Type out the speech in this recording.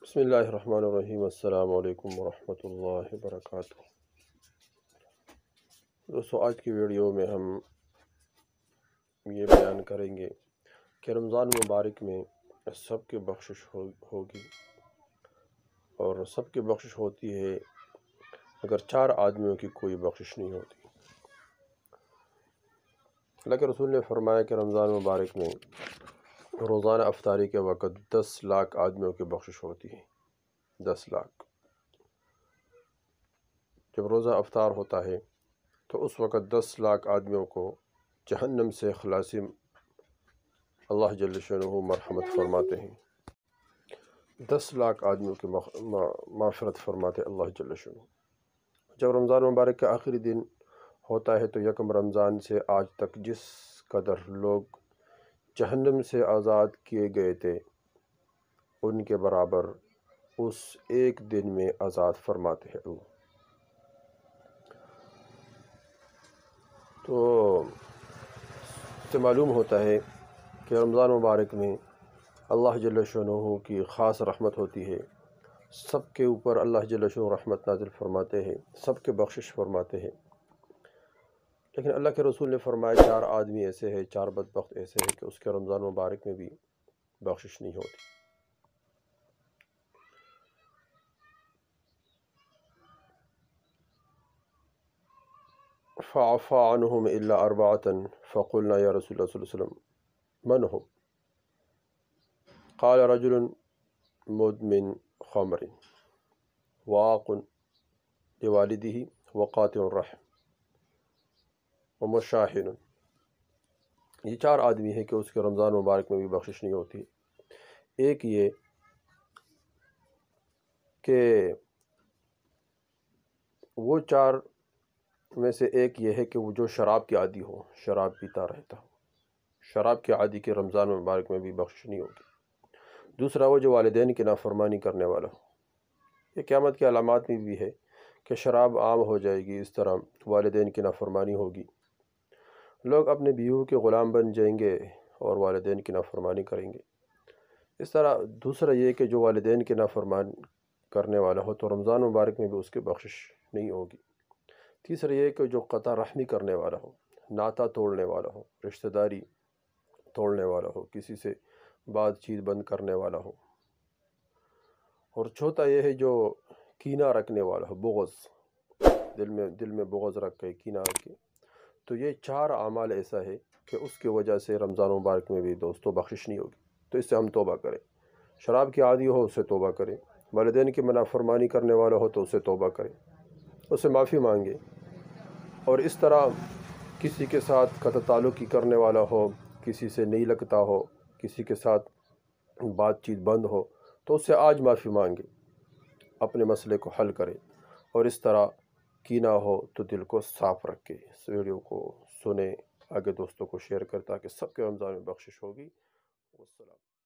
بسم اللہ الرحمن الرحیم۔ السلام علیکم ورحمۃ اللہ وبرکاتہ۔ دوستو، آج کی ویڈیو میں ہم یہ بیان کریں گے کہ رمضان مبارک میں سب کی بخشش ہوگی، اور سب کی بخشش ہوتی ہے مگر 4 آدمیوں کی کوئی بخشش نہیں ہوتی۔ اللہ کے رسول نے فرمایا کہ رمضان مبارک میں روزانہ افطاری کے وقت 10 لاکھ آدمیوں کی بخشش ہوتی ہے۔ 10 لاکھ جب روزہ افطار ہوتا ہے تو اس وقت 10 لاکھ آدمیوں کو جہنم سے خلاصی اللہ جل شانہ مرحمت فرماتے ہیں۔ 10 لاکھ آدمیوں کی مغفرت فرماتے اللہ جل شانہ۔ جب رمضان مبارک کا آخری دن ہوتا ہے تو یکم رمضان سے آج تک جس قدر لوگ جہنم سے آزاد کیے گئے تھے ان کے برابر اس ایک دن میں آزاد فرماتے ہیں اللہ۔ تو اس سے معلوم ہوتا ہے کہ رمضان مبارک میں اللہ جل شانہ کی خاص رحمت ہوتی ہے۔ سب کے اوپر اللہ جل شانہ رحمت نازل فرماتے ہیں، سب کے بخشش فرماتے ہیں۔ لیکن اللہ کے رسول نے فرمایا 4 آدمی ایسے ہیں، 4 بدبخت ایسے ہیں کہ اس کے رمضان مبارک میں بھی بخشش نہیں ہوتی۔ فعفى عنهم إلا 4 فقلنا يا رسول الله صلى الله عليه وسلم من هم؟ قال رجل مدمن خمر واق لوالده وقاطع الرحم ومشاحن۔ یہ 4 آدمی ہیں کہ اس کے رمضان مبارک میں بھی بخشش نہیں ہوتی۔ ایک یہ کہ وہ 4 میں سے ایک یہ ہے کہ وہ جو شراب کے عادی ہو، شراب پیتا رہتا ہو، شراب کے عادی کے رمضان مبارک میں بھی بخشش نہیں ہوگی۔ دوسرا وہ جو والدین کی نافرمانی کرنے والا ہو۔ یہ قیامت کی علامات میں بھی ہے کہ شراب عام ہو جائے گی، اس طرح والدین کی نافرمانی ہوگی، لوگ اپنے بیوی کے غلام بن جائیں گے اور والدین کی نافرمانی کریں گے۔ اس طرح دوسرا یہ کہ جو والدین کی نافرمانی کرنے والا ہو تو رمضان مبارک میں بھی اس کی بخشش نہیں ہوگی۔ تیسرا یہ کہ جو قطع رحمی کرنے والا ہو، ناطہ توڑنے والا ہو، رشتہ داری توڑنے والا ہو، کسی سے بات چیت بند کرنے والا ہو۔ اور چوتھا یہ ہے جو کینہ رکھنے والا ہو، بغض، دل میں بغض رکھ کے، کینہ رکھ کے۔ تو یہ 4 اعمال ایسا ہے کہ اس کی وجہ سے رمضان مبارک میں بھی دوستو بخشش نہیں ہوگی۔ تو اس سے ہم توبہ کریں۔ شراب کی عادی ہو اس سے توبہ کریں، والدین کی نافرمانی کرنے والا ہو تو اس سے توبہ کریں، اس سے معافی مانگے۔ اور اس طرح کسی کے ساتھ قطع تعلق کرنے والا ہو، کسی سے نہیں لگتا ہو، کسی کے ساتھ بات چیت بند ہو تو اس سے آج معافی مانگے، اپنے مسئلے کو حل کرے۔ اور اس طرح کینہ ہو تو دل کو صاف رکھے۔ اس ویڈیو کو سنیں، آگے دوستوں کو شیئر کریں تاکہ سب کے رمضان میں بخشش ہوگی۔ والسلام۔